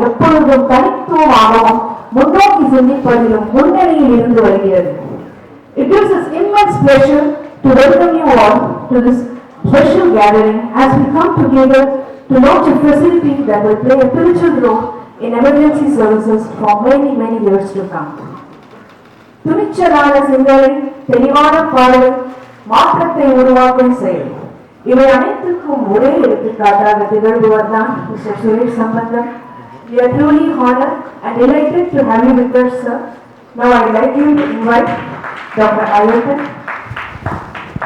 எப்பொழுதும் தனித்துவமாகவும் முன்னோக்கி சிந்திப்பதிலும் முன்னணியில் இருந்து வருகிறது. It gives us immense pleasure to welcome you all to this special gathering as we come together to launch a facility that will play a pivotal role in emergency services for many years to come. துணிச்சலான சிந்தனை, தெளிவான பார்வை, மாற்றத்தை உருவாக்கும் செயல், இவை அனைத்துக்கும் ஒரே எடுத்துக்காட்டாக திகழ்வதுதான் Mr. Suresh Sambandam. We are truly honored and delighted to have you with us, sir. Now I would like you to invite Dr. Ayyappan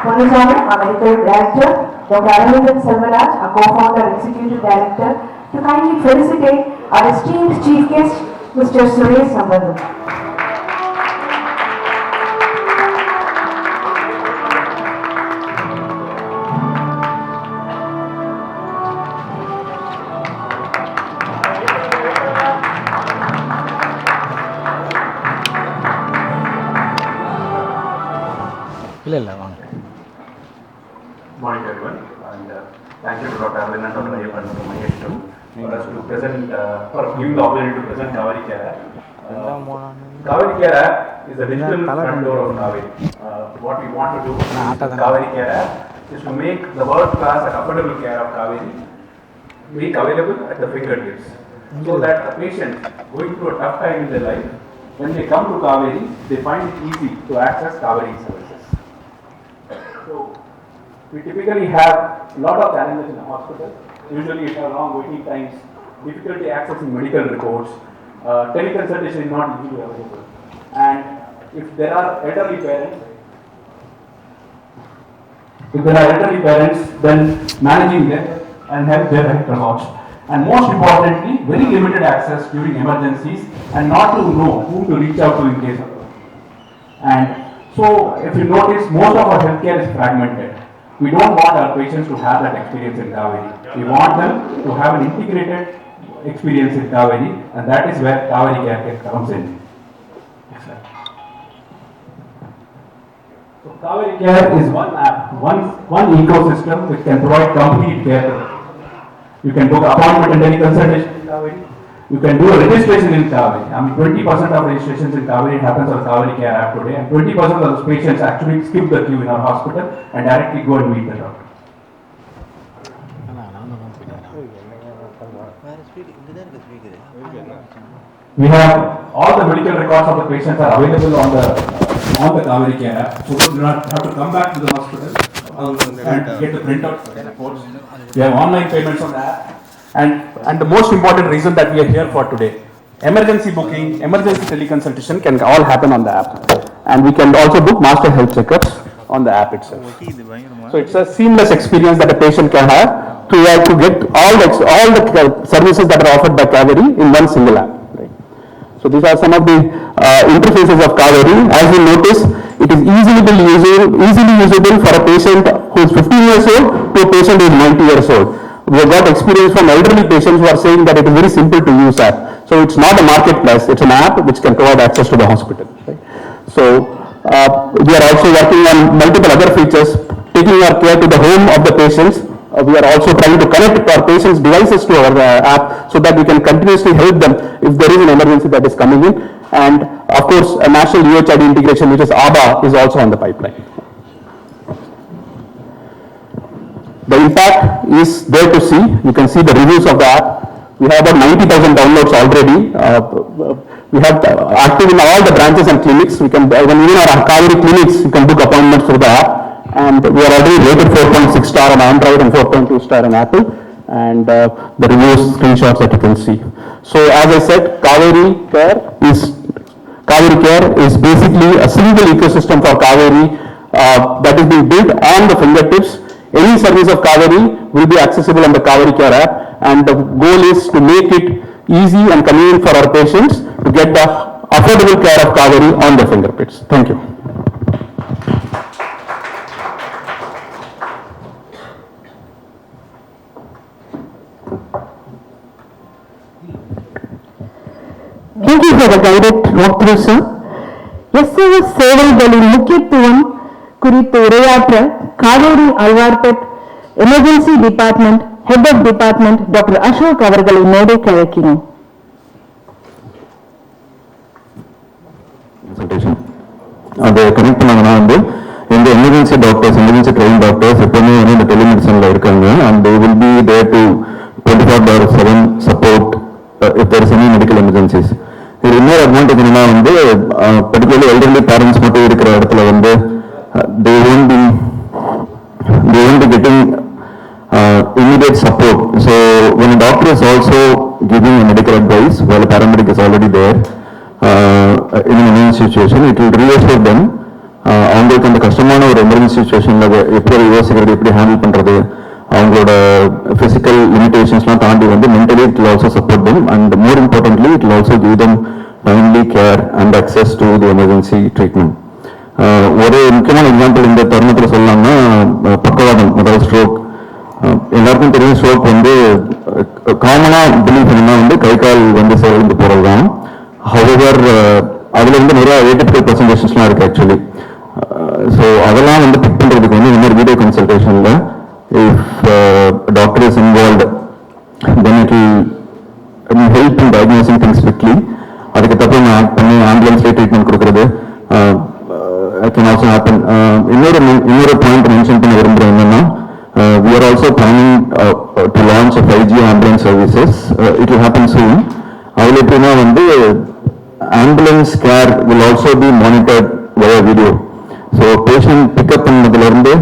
Ponusamy, our medical director, Dr. Aravindan Selvaraj, our co-founder and executive director, to kindly felicitate our esteemed chief guest, Mr. Suresh Sambandam. Morning everyone, and thank you to Dr. Aravindan and Dr. Ayyappan for my for us to present, for giving the opportunity to present Kaveri Care. Kaveri Care is a digital front door of Kaveri. What we want to do with Kaveri Care is to make the world-class and affordable care of Kaveri make available at the fingertips, so that a patient going through a tough time in their life, when they come to Kaveri, they find it easy to access Kaveri services. So, we typically have a lot of challenges in the hospital. Usually it has long waiting times, difficulty accessing medical reports, teleconsultation is not easily available. And if there are elderly parents, then managing them and help their health records. And most importantly, very limited access during emergencies and not to know whom to reach out to in case of. And so, if you notice, most of our healthcare is fragmented. We don't want our patients to have that experience in Kaveri. We want them to have an integrated experience in Kaveri, and that is where Kaveri Care comes in. So, Kaveri Care is one app, one ecosystem which can provide complete care. You can book appointment and teleconsultation in Kaveri. You can do a registration in Kaveri. 20% of registrations in Kaveri happens on Kaveri Care app today, and 20% of those patients actually skip the queue in our hospital and directly go and meet the doctor. We have all the medical records of the patients are available on the Kaveri Care app, so you do not have to come back to the hospital and get the printout reports. We have online payments on the app. And the most important reason that we are here for today, emergency booking, emergency teleconsultation can all happen on the app. And we can also book master health checkups on the app itself. So it's a seamless experience that a patient can have to get all the services that are offered by Kaveri in one single app. Right? So these are some of the interfaces of Kaveri. As you notice, it is easily usable for a patient who is 15 years old to a patient who is 90 years old. We have got experience from elderly patients who are saying that it is very simple to use app. So it's not a marketplace, it's an app which can provide access to the hospital. Right? So we are also working on multiple other features, taking our care to the home of the patients. We are also trying to connect our patients' devices to our app so that we can continuously help them if there is an emergency that is coming in. And of course, a national UHID integration, which is ABA, is also on the pipeline. The impact is there to see. You can see the reviews of the app. We have about 90,000 downloads already. We have active in all the branches and clinics. We can, even our Kaveri clinics, you can book appointments through the app. And we are already rated 4.6 star on Android and 4.2 star on Apple. And the reviews, screenshots that you can see. So as I said, Kaveri Care is basically a single ecosystem for Kaveri that is being built on the fingertips. Any service of Kaveri will be accessible on the Kaveri Care app, and the goal is to make it easy and convenient for our patients to get the affordable care of Kaveri on their fingertips. Thank you. Thank you for the guided walkthrough, sir. SOS சேவைகளின் முக்கியத்துவம் குறித்து உரையாற்ற Kauvery Alwarpet emergency department head of department doctor Ashok அவர்களை மேடைக்கு அழைக்கிறோம். Consultation. அதை connect பண்ணாங்கன்னா வந்து இந்த emergency doctors, emergency train doctors எப்பவுமே வந்து இந்த டெலிமெடிசனில் இருக்காங்க. And they will be there to 24/7 support if there is any medical emergencies. இது இன்னொரு அட்வான்டேஜ் என்னன்னா வந்து பர்டிகுலர்லி எல்டர்லி பேரண்ட்ஸ் மட்டும் இருக்கிற இடத்துல வந்து they won't be getting immediate support. So when a doctor is also giving a medical advice while a paramedic is already there in an emergency situation, it will reassure them. அவங்களுக்கு அந்த கஷ்டமான ஒரு emergency சுச்சுவேஷனில் எப்படி யோசிக்கிறது, எப்படி handle பண்ணுறது, அவங்களோட ஃபிசிக்கல் லிமிடேஷன்ஸ்லாம் தாண்டி வந்து mentally it will also support them, and more importantly it will also give them timely care and access to the emergency treatment. ஒரு முக்கியமான எக்ஸாம்பிள் இந்த தருணத்தில் சொல்லலாம்னா பக்கவாதம், அதாவது ஸ்ட்ரோக். எல்லாருக்கும் தெரியும் ஸ்ட்ரோக் வந்து காமனாக பிலீஃப் என்னன்னா வந்து கை கால் வந்து செயல்பட்டு போகிறது தான். ஹவெவர் அதில் வந்து நிறைய ஏடிபிக்கல் ப்ரெசன்டேஷன்ஸ்லாம் இருக்குது ஆக்சுவலி. ஸோ அதெல்லாம் வந்து பிக் பண்ணுறதுக்கு வந்து இன்னொரு வீடியோ கன்சல்டேஷனில் if doctor is involved then it will help in diagnosing things quickly. அதுக்கு தப்பு ஆக்ட் பண்ணி ஆம்புலன்ஸ்லேயே ட்ரீட்மெண்ட் கொடுக்குறது can also happen. இன்னொரு பாயிண்ட் மென்ஷன் பண்ண விரும்புகிறேன் என்னன்னா we are also planning to launch a 5G ambulance services. It will happen soon. அதில் எப்படின்னா வந்து ambulance care will also be monitored via video. So patient pickup பண்ணதுலேருந்து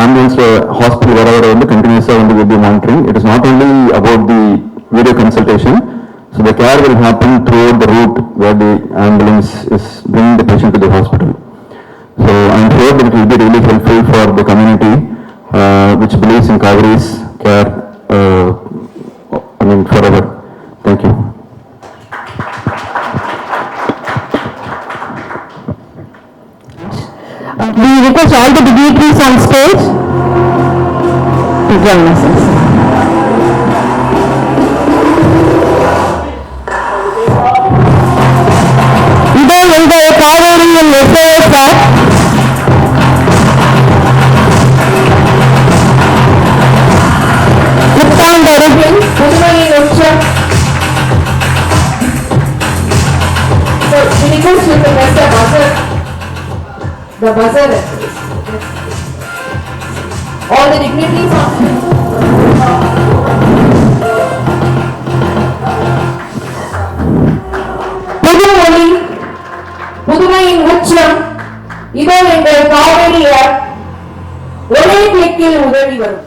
ஆம்புலன்ஸில் ஹாஸ்பிட்டல் வர வந்து கண்டினியூஸாக வந்து will be monitoring. It is not only about the video consultation. So the care will happen throughout the route where the ambulance is bringing the patient to the hospital. So I am sure that it will be really helpful for the community which believes in Kaveri's care, forever. Thank you. We request all the dignitaries on stage to join us. இதோ எங்கள் காவேரியின் எஸ்ஏஎஸ்ஆர் புத்தாண்டு அருகில் புதுமையின் உச்சம். So, we request you to press the buzzer. The buzzer. All the dignitaries on புது மொழி, புதுமையின் உச்சம். இதோ எங்கள் காவேரியார் ஒரே கிளிக்கில் உதவி வரும்.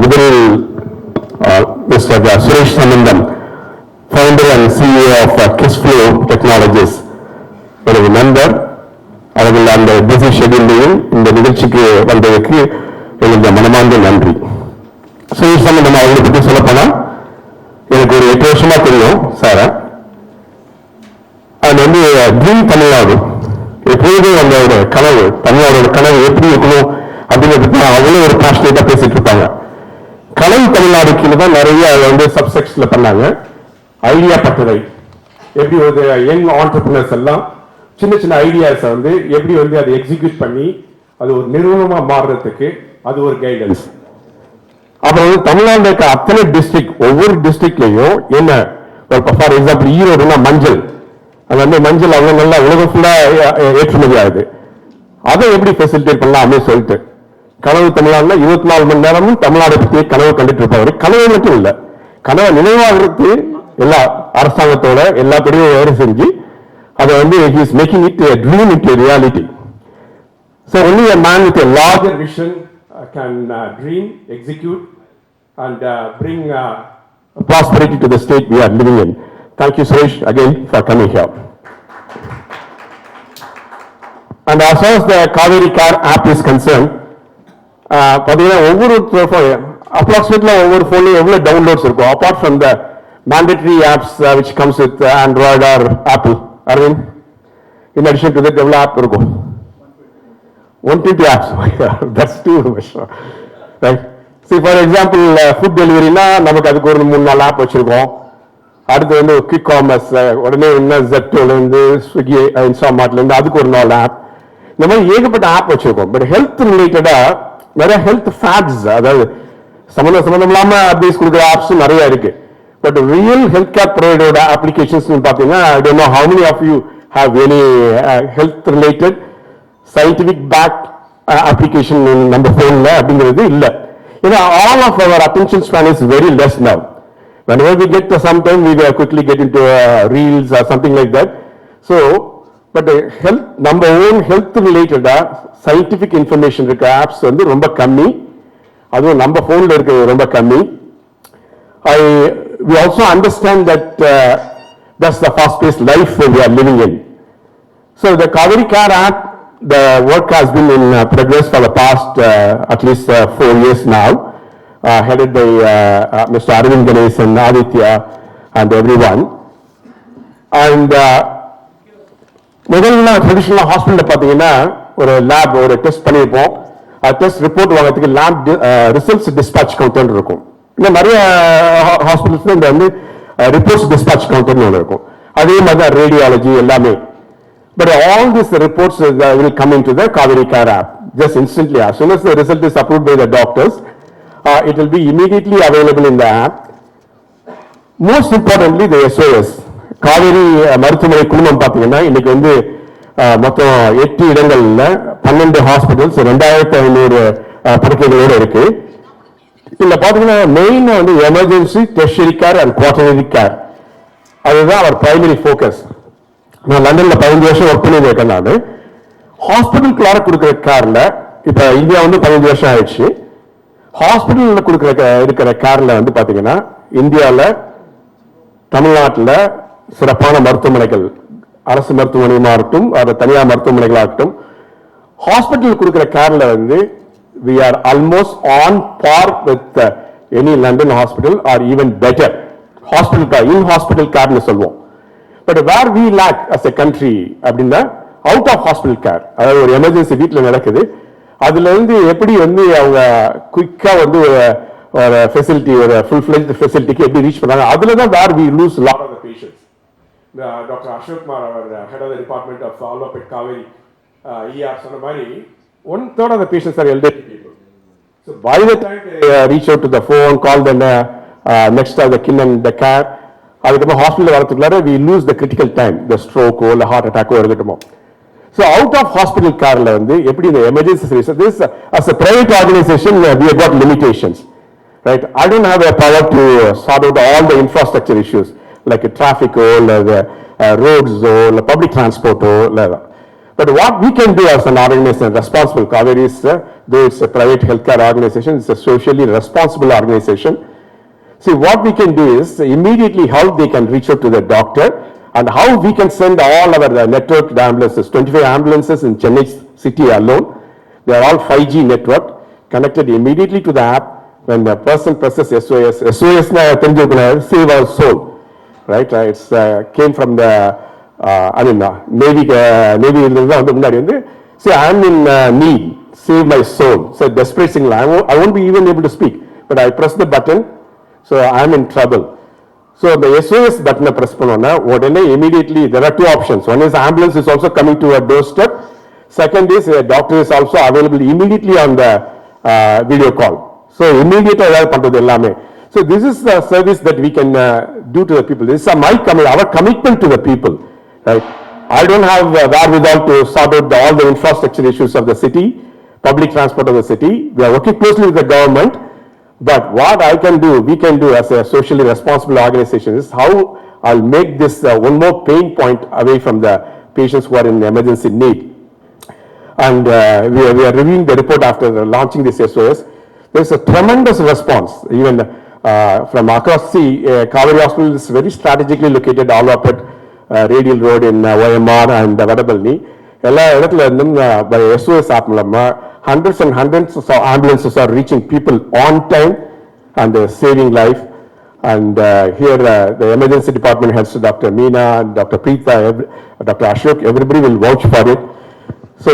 முதலில் mister Suresh Sambandam, founder and CEO of Kissflow technologies, எனது நண்பர். அவர்கள் அந்த பிஸி ஷெட்யூலையும் இந்த நிகழ்ச்சிக்கு வந்ததற்கு எனது மனமார்ந்த நன்றி. சுரேஷ் சம்பந்தம் அவங்களை பற்றி சொல்லப்போனால் எனக்கு ஒரு 8 வருஷமா தெரியும் சார். அது வந்து ட்ரீம் தமிழ்நாடு, எப்பொழுதும் அந்த கனவு, தமிழ்நாடோட கனவு எப்படி இருக்கணும் அப்படிங்கிறது அவ்வளோ ஒரு பேஷனேட்டா பேசிட்டு இருப்பாங்க. கனவு தமிழ்நாடு கீழே தான் நிறைய வந்து சப்செக்ஷன்ல பண்ணாங்க. ஐடியா பட்டறை, எப்படி ஒரு யங் ஆண்டர்பிரினர்ஸ் எல்லாம் சின்ன சின்ன ஐடியாஸை வந்து எப்படி வந்து அதை எக்ஸிக்யூட் பண்ணி அது ஒரு நிறுவனமா மாறுறதுக்கு அது ஒரு கைடன்ஸ். அப்புறம் வந்து தமிழ்நாட்டில் இருக்க அத்தனை டிஸ்ட்ரிக்ட், ஒவ்வொரு டிஸ்ட்ரிக்ட்லையும் என்ன, ஃபார் எக்ஸாம்பிள் ஈரோடுனா மஞ்சள், அது வந்து மஞ்சள் அவ்வளோ நல்லா உலகம் ஃபுல்லா ஏற்றுமதி ஆகுது. அதை எப்படி ஃபெசிலிட்டேட் பண்ணலாம் அப்படின்னு சொல்லிட்டு கனவு தமிழ்நாடுல 24 மணி நேரமும் தமிழ்நாடு பற்றியே கனவு கண்டுட்டு இருப்பாரு. கனவு மட்டும் இல்ல, கனவை நினைவாகிறதுக்கு எல்லா அரசாங்கத்தோட எல்லா படியும் வேறு செஞ்சு அதை வந்து he is making it a dream into a reality. So only a man with a larger vision can dream, execute and bring prosperity to the state we are living in. Thank you, Suresh, again for coming here. And as far as the Kaveri Care app is concerned, பார்த்தீங்கன்னா ஒவ்வொரு அப்ராக்சிமேட்ல ஒவ்வொரு ஃபோன்லையும் எவ்வளோ downloads இருக்கும் apart from the mandatory apps which comes with Android or Apple. Arvind, in addition to that எவ்வளோ app இருக்கும்? 120 apps. That's too much. Right? See, for example, food delivery na நமக்கு அதுக்கு ஒரு 3-4 ஆப் வச்சிருக்கோம். அடுத்து வந்து குவிக் காமர்ஸ், உடனே என்ன ஜெப்டோலேருந்து ஸ்விக்கி இன்ஸ்டாமார்ட்லேருந்து அதுக்கு ஒரு 4 ஆப், இந்த மாதிரி ஏகப்பட்ட ஆப் வச்சிருக்கோம். பட் ஹெல்த் ரிலேட்டடாக நிறைய ஹெல்த் ஃபேக்ட்ஸ், அதாவது சம்மந்தம் இல்லாமல் அட்வைஸ் கொடுக்குற ஆப்ஸும் நிறைய இருக்கு. பட் ரியல் ஹெல்த் கேர் ப்ரொவைடரோட அப்ளிகேஷன்ஸ் பார்த்தீங்கன்னா, I don't know how many of you have any health related scientific back application நம்ம ஃபோனில் அப்படிங்கிறது இல்லை. ஏன்னா all of our attention span is very less now. Whenever we get to some time, we will quickly get into reels or something like that. So, but health, number one health related scientific information இருக்க apps வந்து ரொம்ப கம்மி, அதுவும் நம்ம போன்ல இருக்க ரொம்ப கம்மி. We also understand that that's the fast-paced life we are living in. So the Kaveri Care app, the work has been in progress for the past at least 4 years now. Headed by Mr. Arvind Ganesh and Aditya and everyone. And முதல்ல traditional ஹாஸ்பிட்டலில் பார்த்தீங்கன்னா ஒரு lab ஒரு test பண்ணியிருப்போம். Test report வாங்கிறதுக்கு lab results dispatch counter இருக்கும். இன்னும் நிறைய ஹாஸ்பிட்டல்ஸ்ல இந்த வந்து ரிப்போர்ட்ஸ் டிஸ்பாச் கவுண்டர்னு ஒன்று இருக்கும். அதே மாதிரி தான் ரேடியாலஜி எல்லாமே. But all these reports will come into the Kaveri Care app just instantly. As soon as the result is approved by the doctors, it will be immediately available in the app. Most importantly, the SOS. Kaveri மருத்துவமனை குழுமம் பார்த்தீங்கன்னா இன்னைக்கு வந்து மொத்தம் 8 இடங்கள்ல 12 hospitals 2500 படுக்கைகளோடு இருக்கு. இதுல பார்த்தீங்கன்னா மெயின் வந்து emergency, tertiary care and quaternary care. அதுதான் அவர் பிரைமரி ஃபோக்கஸ். நான் லண்டன்ல 15 வருஷம் ஒர்க் பண்ணி இருக்கேன். நான் ஹாஸ்பிட்டலுக்குள்ளார கொடுக்குற கேர்ல இப்ப இந்தியா வந்து 15 வருஷம் ஆயிடுச்சு. ஹாஸ்பிட்டலில் இருக்கிற கேர்ல வந்து பாத்தீங்கன்னா இந்தியாவில் தமிழ்நாட்டில் சிறப்பான மருத்துவமனைகள், அரசு மருத்துவமனையாகட்டும் அது தனியார் மருத்துவமனைகளாகட்டும், ஹாஸ்பிட்டல் கொடுக்கிற கேர்ல வந்து we are almost on par with any London hospital or even better. Hospital in hospital care சொல்லுவோம். But where we lack as a country அப்படின்னா அவுட் ஆஃப் ஹாஸ்பிட்டல் கேர், அதாவது ஒரு எமர்ஜென்சி வீட்டில் நடக்குது, அதுல இருந்து எப்படி வந்து அவங்க குயிக்கா வந்து ஒரு ஃபெசிலிட்டி, ஒரு ஃபுல் ஃபிளெஜ்ட் ஃபெசிலிட்டிக்கு எப்படி ரீச் பண்ணாங்க, அதுல தான் where we lose lot of the patients. Doctor Ashok Kumar அவர் head of the department of Alwarpet Kauvery ER சொன்ன மாதிரி 1/3 of the patients are elderly people. So by the time they reach out to the phone, call the next of the kin and the care, அதுக்கப்புறம் hospital வரதுக்குள்ளார we lose the critical time, the stroke or the heart attack or இருக்கட்டுமோ. So out of hospital care வந்து எப்படி இந்த emergency service, this as a private organization we have got limitations, right? I don't have a power to sort out all the infrastructure issues like traffic or the roads or public transport or but what we can do as an organization, responsible, Kaveri is though it's a private healthcare organization, it's a socially responsible organization. See, what we can do is immediately how they can reach out to the doctor and how we can send all our networked ambulances, 25 ambulances in Chennai city alone. They are all 5G network connected immediately to the app. When the person presses SOS, SOS na save our soul, right? It's came from the Navy வந்து முன்னாடி வந்து say I'm in need, save my soul. So desperate signal. I won't be even able to speak, but I press the button, so I'm in trouble. So the SOS button press பண்ணோம்னா உடனே immediately there are 2 options. One is ambulance is also coming to a doorstep. Second is a doctor is also available immediately on the video call. So immediately ஏதாவது பண்றது எல்லாமே. So this is the service that we can do to the people. This is our commitment to the people. Right? I don't have wherewithal to sort out all the infrastructure issues of the city, public transport of the city. We are working closely with the government, but what I can do, we can do as a socially responsible organization is how I'll make this one more pain point away from the patients who are in emergency need. And we are reviewing the report after launching this SOS. There's a tremendous response, even from across the Kaveri Hospital is very strategically located all up at Radial Road in OMR and Vadabalni. எல்லா இடத்துல இருந்தும் by SOS app மூலமா hundreds and hundreds of ambulances are reaching people on time and saving life. And here the emergency department heads, Dr. Meena, Dr. Preeta, Dr. Ashok, everybody will vouch for it. So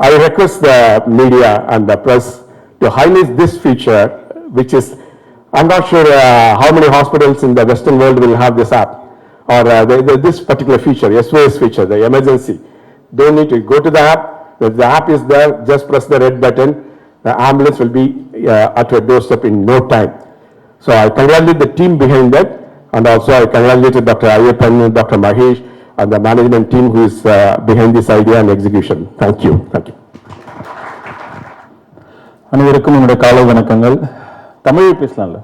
I request the media and the press to highlight this feature, which is I'm not sure how many hospitals in the Western world will have this app or this particular feature, SOS feature, the emergency. Don't need to go to the app. If the app is there, just press the red button. The ambulance will be at your doorstep in no time. So I congratulate the team behind that, and also I congratulate Dr. Ayyappan, Dr. Mahesh, and the management team who is behind this idea and execution. Thank you. Thank you. அனைவருக்கும் என்னுடைய காலை வணக்கங்கள். Tamil பேசலாம்ல?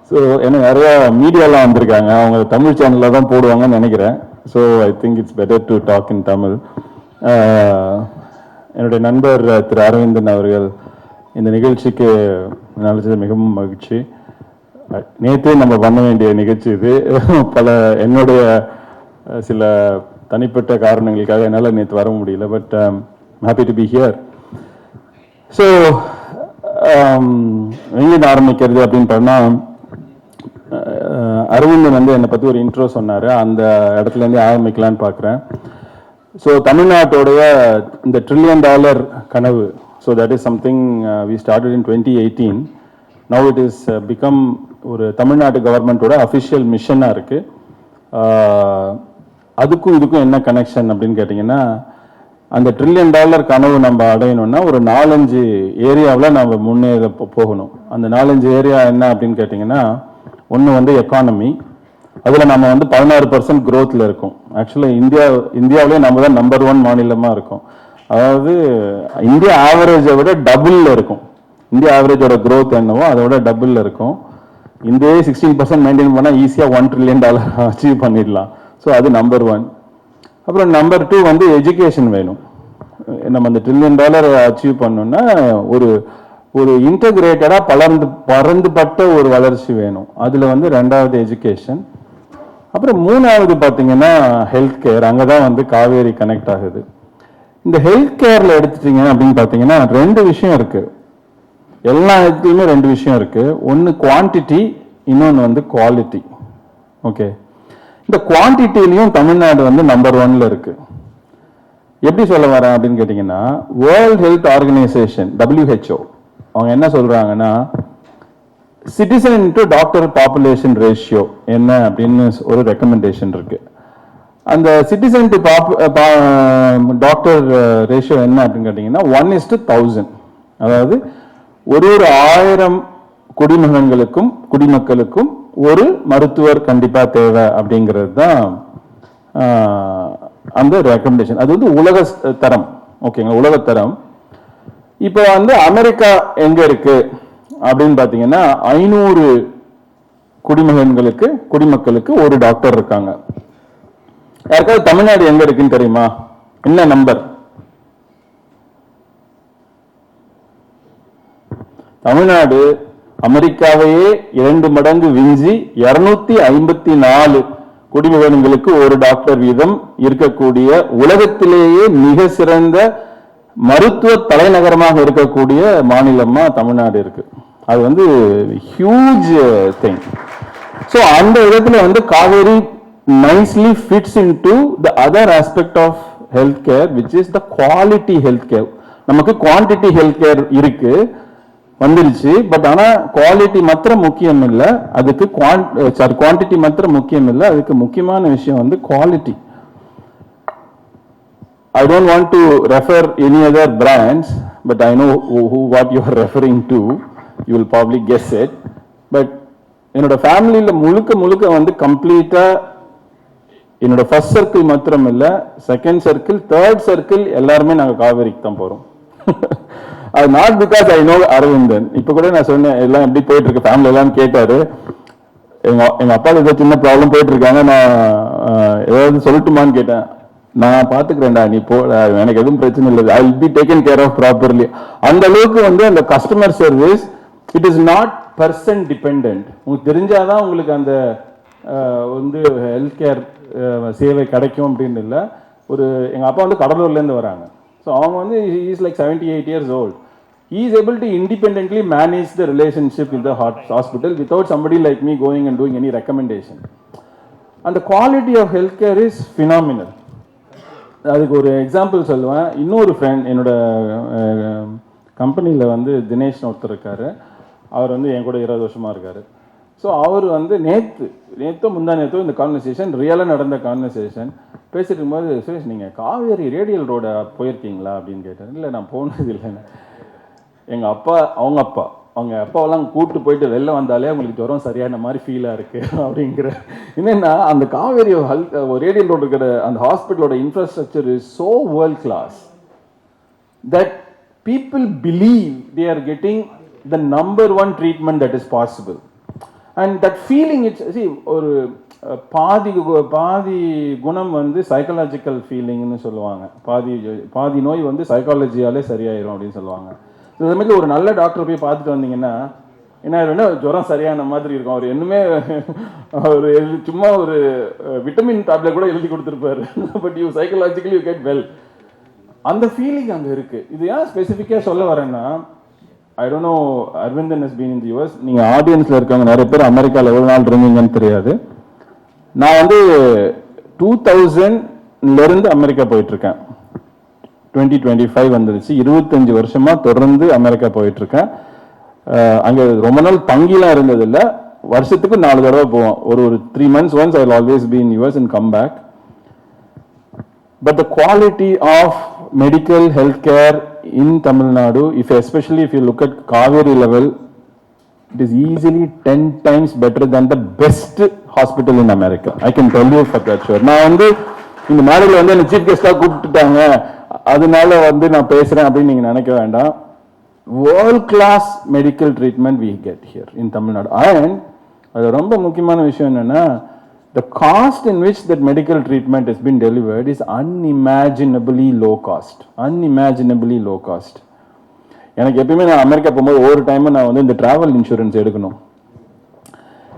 So எனக்கு நிறையா மீடியாலாம் வந்திருக்காங்க, அவங்க தமிழ் சேனலில் தான் போடுவாங்கன்னு நினைக்கிறேன். So I think it's better to talk in Tamil. என்னுடைய நண்பர் திரு அரவிந்தன் அவர்கள் இந்த நிகழ்ச்சிக்கு அழைச்சது மிகவும் மகிழ்ச்சி. நேற்றே நம்ம பண்ண வேண்டிய நிகழ்ச்சி இது. பல என்னுடைய சில தனிப்பட்ட காரணங்களுக்காக என்னால் நேற்று வர முடியல. But happy to be here. So எங்கேருந்து ஆரம்பிக்கிறது அப்படின்னு சொன்னால், அரவிந்தன் வந்து என்னை பற்றி ஒரு இன்ட்ரோ சொன்னார். அந்த இடத்துலேருந்து ஆரம்பிக்கலான்னு பார்க்குறேன். ஸோ தமிழ்நாட்டோடைய இந்த $1 trillion கனவு, so that is something we started in 2018. Now it is become ஒரு தமிழ்நாடு கவர்மெண்ட்டோட அஃபிஷியல் மிஷனாக இருக்குது. அதுக்கும் இதுக்கும் என்ன கனெக்ஷன் அப்படின்னு கேட்டிங்கன்னா, அந்த $1 trillion கனவு நம்ம அடையணும்னா ஒரு 4-5 ஏரியாவில் நம்ம முன்னேற போகணும். அந்த 4-5 ஏரியா என்ன அப்படின்னு கேட்டிங்கன்னா, ஒன்று வந்து எக்கானமி. அதில் நம்ம வந்து 16% growthல இருக்கும். ஆக்சுவலாக இந்தியாவிலே நம்ம தான் நம்பர் 1 மாநிலமாக இருக்கும். அதாவது இந்தியா ஆவரேஜை விட டபுளில் இருக்கும். இந்தியா ஆவரேஜோட growth என்னவோ அதோட டபுளில் இருக்கும். இந்தியாவே 16% மெயின்டைன் பண்ணால் ஈஸியாக $1 trillion அச்சீவ் பண்ணிடலாம். ஸோ அது நம்பர் 1. அப்புறம் நம்பர் 2 வந்து எஜுகேஷன் வேணும். நம்ம அந்த $1 trillion அச்சீவ் பண்ணோம்னா ஒரு ஒரு இன்டகிரேட்டடாக பறந்துபட்ட ஒரு வளர்ச்சி வேணும். அதில் வந்து 2வது எஜுகேஷன். அப்புறம் 3வது பார்த்தீங்கன்னா ஹெல்த் கேர். அங்கே தான் வந்து காவேரி கனெக்ட் ஆகுது. இந்த ஹெல்த் கேரில் எடுத்துட்டீங்க அப்படின்னு பார்த்தீங்கன்னா 2 விஷயம் இருக்குது. எல்லா இடத்துலையுமே 2 விஷயம் இருக்குது. ஒன்று குவான்டிட்டி, இன்னொன்று வந்து குவாலிட்டி. ஓகே, இந்த குவான்டிட்டிலையும் தமிழ்நாடு வந்து நம்பர் 1ல இருக்கு. எப்படி சொல்ல வரேன் அப்படின்னு கேட்டிங்கன்னா, வேர்ல்ட் ஹெல்த் ஆர்கனைசேஷன் WHO அவங்க என்ன சொல்றாங்கன்னா, citizen into doctor population ratio என்ன அப்படின்னு ஒரு ரெக்கமெண்டேஷன் இருக்கு. அந்த சிட்டிசன் டு டாக்டர் ரேஷியோ என்ன அப்படின்னு கேட்டிங்கன்னா 1:1000. அதாவது ஒரு 1000 குடிமக்களுக்கும் ஒரு மருத்துவர் கண்டிப்பா தேவை அப்படிங்கிறது தான் அந்த ரெக்கமெண்டேஷன். அது வந்து உலக தரம். ஓகேங்களா, உலக தரம். இப்போ வந்து அமெரிக்கா எங்க இருக்கு அப்படின்னு பாத்தீங்கன்னா 500 குடிமக்களுக்கு ஒரு டாக்டர் இருக்காங்க. யாருக்காவது தமிழ்நாடு எங்க இருக்குன்னு தெரியுமா? என்ன நம்பர்? தமிழ்நாடு அமெரிக்காவையே 2 மடங்கு விஞ்சி 254 குடிமகன்களுக்கு ஒரு டாக்டர் வீதம் இருக்கக்கூடிய உலகத்திலேயே மிக சிறந்த மருத்துவ தலைநகரமாக இருக்கக்கூடிய மாநிலமா தமிழ்நாடு இருக்கு. அது வந்து ஹியூஜ் திங். ஸோ அந்த இடத்துல வந்து Kaveri nicely fits into the other aspect of healthcare, which is the quality healthcare. நமக்கு குவான்டிட்டி ஹெல்த் கேர் இருக்கு வந்துருச்சு. பட் ஆனா குவாலிட்டி மாத்திரம் முக்கியம் இல்லை, அதுக்கு குவான்டிட்டி மாத்திரம் முக்கியம் இல்லை, அதுக்கு முக்கியமான விஷயம் வந்து quality. I don't want to refer any other brands, but I know what you are referring to. You will probably guess it. But என்னோட ஃபேமிலியில முழுக்க வந்து கம்ப்ளீட்டா என்னோட ஃபர்ஸ்ட் சர்க்கிள் மாத்திரம் இல்லை, செகண்ட் சர்க்கிள், தேர்ட் சர்க்கிள் எல்லாருமே நாங்கள் காவேரிக்கு தான் போறோம். அது not because I know Aravindan. இப்ப கூட நான் சொன்னேன் எல்லாம் எப்படி போயிட்டு இருக்கு ஃபேமிலி எல்லாம் கேட்டாரு. எங்க அப்பாவுக்கு ஏதோ சின்ன ப்ராப்ளம் போயிட்டு இருக்காங்க, நான் ஏதாவது சொல்லட்டுமான்னு கேட்டேன். நான் பாத்துக்கிறேன்டா, நீ போ, எனக்கு எதுவும் பிரச்சனை இல்லை, I will be taken care of properly. அந்த அளவுக்கு வந்து அந்த customer service it is not person dependent. உங்களுக்கு தெரிஞ்சாதான் உங்களுக்கு அந்த வந்து ஹெல்த் கேர் சேவை கிடைக்கும் அப்படின்னு இல்லை. ஒரு எங்க அப்பா வந்து கடலூர்லேருந்து வராங்க. ஸோ அவங்க வந்து is like 78 years old. He is able to independently manage the relationship in the hospital without somebody like me going and doing any recommendation. And the quality of healthcare is phenomenal. அதுக்கு ஒரு example சொல்லுவேன். இன்னொரு friend என்னோட கம்பெனியில் வந்து தினேஷ்னு ஒருத்தர் இருக்காரு. அவர் வந்து என் கூட 20 வருஷமாக இருக்கார். ஸோ அவர் வந்து நேற்று முந்தா நேற்று இந்த கான்வர்சேஷன் ரியலாக நடந்த கான்வர்சேஷன் பேசிட்டு இருக்கும்போது, சுரேஷ் நீங்கள் காவேரி ரேடியல் ரோட போயிருக்கீங்களா அப்படின்னு கேட்டார். இல்லை நான் போனது இல்லைன்னு. எங்கள் அப்பா அவங்க அப்பாவெல்லாம் கூப்பிட்டு போயிட்டு வெளில வந்தாலே அவங்களுக்கு ஜுரம் சரியான மாதிரி ஃபீலாக இருக்குது அப்படிங்கிற. என்னென்னா அந்த காவேரி ரேடியல் ரோடு இருக்கிற அந்த ஹாஸ்பிட்டலோட infrastructure is so world class that people believe they are getting the number 1 treatment that is possible. And that feeling it's ஒரு பாதி குணம் வந்து சைக்காலஜிக்கல் ஃபீலிங்னு சொல்லுவாங்க. பாதி நோய் வந்து சைக்காலஜியாலே சரியாயிரும் அப்படின்னு சொல்லுவாங்க. இந்த மாதிரி ஒரு நல்ல டாக்டர் போய் பார்த்துட்டு வந்தீங்கன்னா என்ன ஜுரம் சரியான மாதிரி இருக்கும். அவர் இன்னுமே அவர் சும்மா ஒரு விட்டமின் டேப்லெட் கூட எழுதி கொடுத்துருப்பாரு. But you psychologically you get well. அந்த ஃபீலிங் அங்கே இருக்கு. இது ஏன் ஸ்பெசிஃபிக்காக சொல்ல வரேன்னா, ஐ don't no Aravindan has been in the US. நீங்கள் ஆடியன்ஸில் இருக்கவங்க நிறைய பேர் அமெரிக்காவில் எவ்வளோ நாள் இருந்தீங்கன்னு தெரியாது. நான் வந்து 2000 அமெரிக்கா போயிட்டு இருக்கேன். 2025 வந்துருச்சு. 25 வருஷமா தொடர்ந்து அமெரிக்கா போயிட்டு இருக்கேன். அங்க ரொம்ப நாள் தங்கிலாம் இருந்தது இல்லை. வருஷத்துக்கு 4 தடவை போவோம். ஒரு 3 months once I will always be in US and come back. But the quality of medical healthcare in Tamil Nadu, especially if you look at Kaveri level, it is easily 10 times better than the best hospital in America. I can tell you for that sure. நான் வந்து இந்த மேடையில் வந்து என்ன chief கெஸ்டாக கூப்பிட்டுட்டாங்க அதனால வந்து நான் பேசுறேன் அப்படின்னு நீங்க நினைக்க வேண்டாம். World class medical treatment we get here in Tamil Nadu. And அது ரொம்ப முக்கியமான விஷயம் என்னன்னா, the cost in which that medical treatment has been delivered is unimaginably low cost. எனக்கு எப்பயுமே நான் அமெரிக்கா போகும்போது ஒவ்வொரு டைமும் நான் வந்து இந்த டிராவல் இன்சூரன்ஸ் எடுக்கணும்.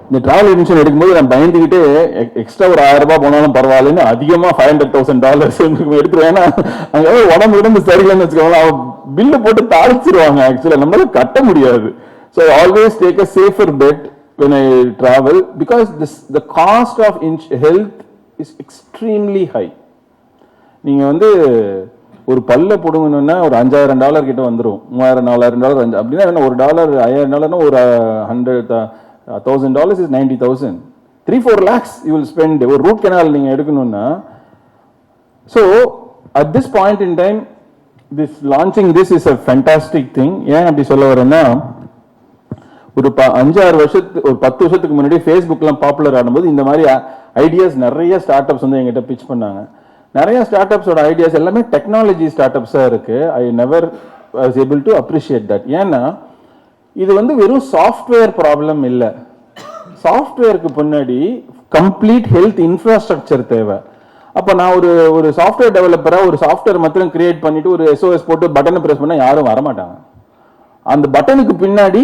இந்த டிராவல் இன்சூரன்ஸ் எடுக்கும்போது நான் பயந்துக்கிட்டு எக்ஸ்ட்ரா ஒரு 1000 ரூபாய் போனாலும் பரவாயில்லன்னு அதிகமாக $500,000 எடுத்துருவேன். ஏன்னா அங்கே உடம்பு சரியில்லைன்னு வச்சுக்கோங்களேன், அவன் பில்லு போட்டு தாளிச்சிருவாங்க. ஆக்சுவலாக நம்மளால கட்ட முடியாது. So always take a safer bet when I travel because the cost of health is extremely high. நீங்க வந்து ஒரு பல்ல போடுங்கணும்னா ஒரு $5,000 கிட்ட வந்துடும். $3,000-4,000 அப்படின்னா என்ன, ஒரு $1 $5,000 ஒரு $1,000 is 90,000. 3-4 lakhs you will spend. ஒரு ரூட் கெனால் நீங்க எடுக்கணும்னா. So at this point in time, launching this is a fantastic thing. ஏன் அப்படி சொல்ல வரேன்னா, ஒரு 5-6 வருஷத்துக்கு ஒரு 10 வருஷத்துக்கு முன்னாடி ஃபேஸ்புக்லாம் பாப்புலர் ஆகும்போது இந்த மாதிரி ஐடியாஸ் நிறைய ஸ்டார்ட் அப்ஸ் வந்து எங்கிட்ட பிச் பண்ணாங்க. நிறைய ஸ்டார்ட் அப்ஸோட ஐடியாஸ் எல்லாமே டெக்னாலஜி ஸ்டார்ட் அப்ஸாக இருக்கு. I never was able to appreciate that. ஏன்னா இது வந்து வெறும் சாஃப்ட்வேர் ப்ராப்ளம் இல்லை. சாஃப்ட்வேருக்கு பின்னாடி கம்ப்ளீட் ஹெல்த் இன்ஃப்ராஸ்ட்ரக்சர் தேவை. அப்போ நான் ஒரு சாஃப்ட்வேர் டெவலப்பராக ஒரு சாஃப்ட்வேர் மாத்திரம் கிரியேட் பண்ணிட்டு ஒரு SOS போட்டு பட்டனை ப்ரெஸ் பண்ணால் யாரும் வரமாட்டாங்க. அந்த பட்டனுக்கு பின்னாடி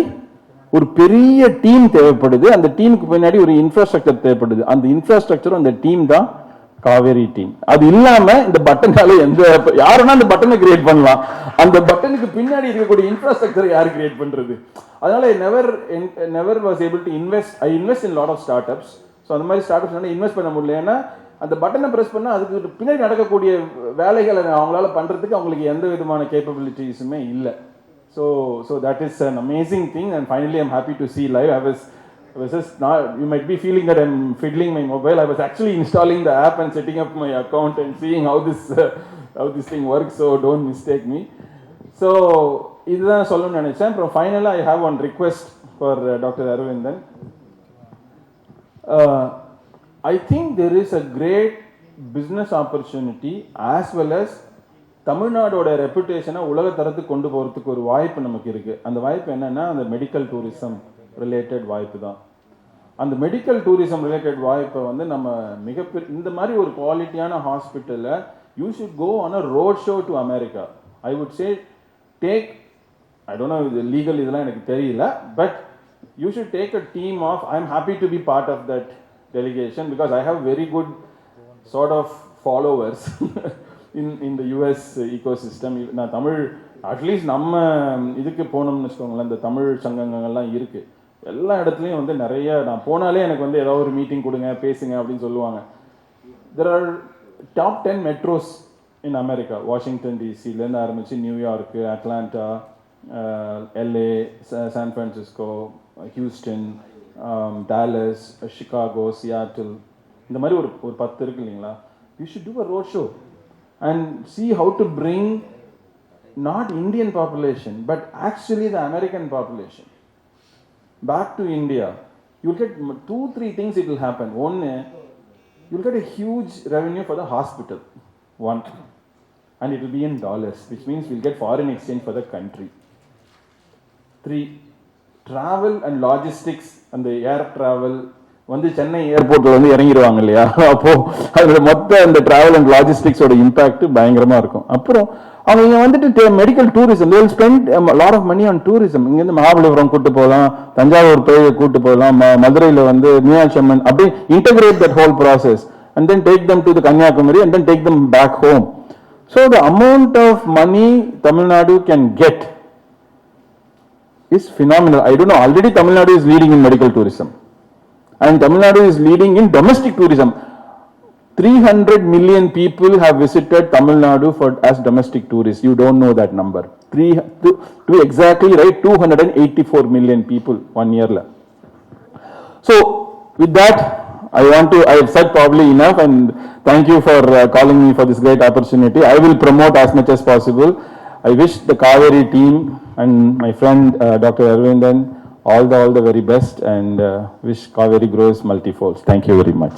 ஒரு பெரிய டீம் தேவைப்படுது. அந்த டீமுக்கு பின்னாடி ஒரு இன்ஃப்ராஸ்ட்ரக்சர் தேவைப்படுது. அந்த இன்ஃப்ராஸ்ட்ரக்சர் அந்த டீம் தான் காவேரி டீம். அது இல்லாம இந்த பட்டனால யாருன்னா அந்த பட்டனை கிரியேட் பண்ணலாம். அந்த பட்டனுக்கு பின்னாடி இருக்கக்கூடிய இன்ஃப்ராஸ்ட்ரக்சர் யாரு கிரியேட் பண்றது? அதனால never was able to invest. I invest in lot of startups. So அந்த மாதிரி ஸ்டார்ட் அப்ஸ் இன்வெஸ்ட் பண்ண முடியல. ஏன்னா அந்த பட்டனை பிரஸ் பண்ணா அதுக்கு பின்னாடி நடக்கக்கூடிய வேலைகளை அவங்களால பண்றதுக்கு அவங்களுக்கு எந்த விதமான கேப்பபிலிட்டிஸுமே இல்லை. So that is an amazing thing, and finally I'm happy to see live. I was just not, you might be feeling that I'm fiddling my mobile. I was actually installing the app and setting up my account and seeing how this thing works, so don't mistake me. So இதுதான் சொல்லணும்னு நினைச்சேன். அப்புறம் ஃபைனலாக I have one request for Dr. Aravindan. I think there is a great business opportunity as well as தமிழ்நாடோட ரெப்புடேஷனை உலக தரத்துக்கு கொண்டு போகிறதுக்கு ஒரு வாய்ப்பு நமக்கு இருக்கு. அந்த வாய்ப்பு என்னன்னா, அந்த மெடிக்கல் டூரிசம் ரிலேட்டட் வாய்ப்பு தான். அந்த மெடிக்கல் டூரிசம் ரிலேட்டட் வாய்ப்பை வந்து நம்ம மிகப்பெரிய இந்த மாதிரி ஒரு குவாலிட்டியான ஹாஸ்பிட்டலை you should go on a road show to America. I would say take, I don't know இது லீகல் இதெல்லாம் எனக்கு தெரியல, but you should take a team of, I am happy to be part of that delegation because I have very good sort of followers in the US ecosystem. நான் Tamil at least நம்ம இதுக்கு போனோம்னு வச்சுக்கோங்களேன், இந்த தமிழ் சங்கங்கள்லாம் இருக்கு எல்லா இடத்துலையும் வந்து நிறைய. நான் போனாலே எனக்கு வந்து ஏதாவது ஒரு மீட்டிங் கொடுங்க பேசுங்க அப்படின்னு சொல்லுவாங்க. there are top 10 metros in America. Washington டிசிலேருந்து ஆரம்பிச்சு நியூயார்க்கு, Atlanta, LA, San Francisco, Houston, Dallas, Chicago, Seattle, இந்த மாதிரி ஒரு 10 இருக்கு இல்லைங்களா? You should do a road show and see how to bring not Indian population but actually the American population back to India. You'll get 2-3 things it will happen. One, you'll get a huge revenue for the hospital. One. And it will be in dollars, which means we'll get foreign exchange for the country. 3, travel and logistics and the air travel. வந்து சென்னை ஏர்போர்ட்ல வந்து இறங்கிடுவாங்க இல்லையா, அப்போ அதோட மொத்த அந்த travel and லாஜிஸ்டிக்ஸோட impact பயங்கரமா இருக்கும். அப்புறம் அவங்க இங்க வந்துட்டு medical tourism, they will spend a lot of money on tourism. இங்க இருந்து மகாபலிபுரம் கூட்டு போகலாம், தஞ்சாவூர் போய் கூட்டு போகலாம், மதுரையில வந்து மீனாட்சி அம்மன், அப்படி integrate that whole process and then take them to the Kanyakumari and then take them back home. So the amount of money Tamil Nadu can get is phenomenal. I don't know, already Tamil Nadu is leading in medical tourism. And Tamil Nadu is leading in domestic tourism. 300 million people have visited Tamil Nadu as domestic tourists. You don't know that number. To exactly right, 284 million people 1 year. So with that, I have said probably enough, and thank you for calling me for this great opportunity. I will promote as much as possible. I wish the Kaveri team and my friend Dr. Arvindan all the very best, and wish Kaveri grows multifold. Thank you very much.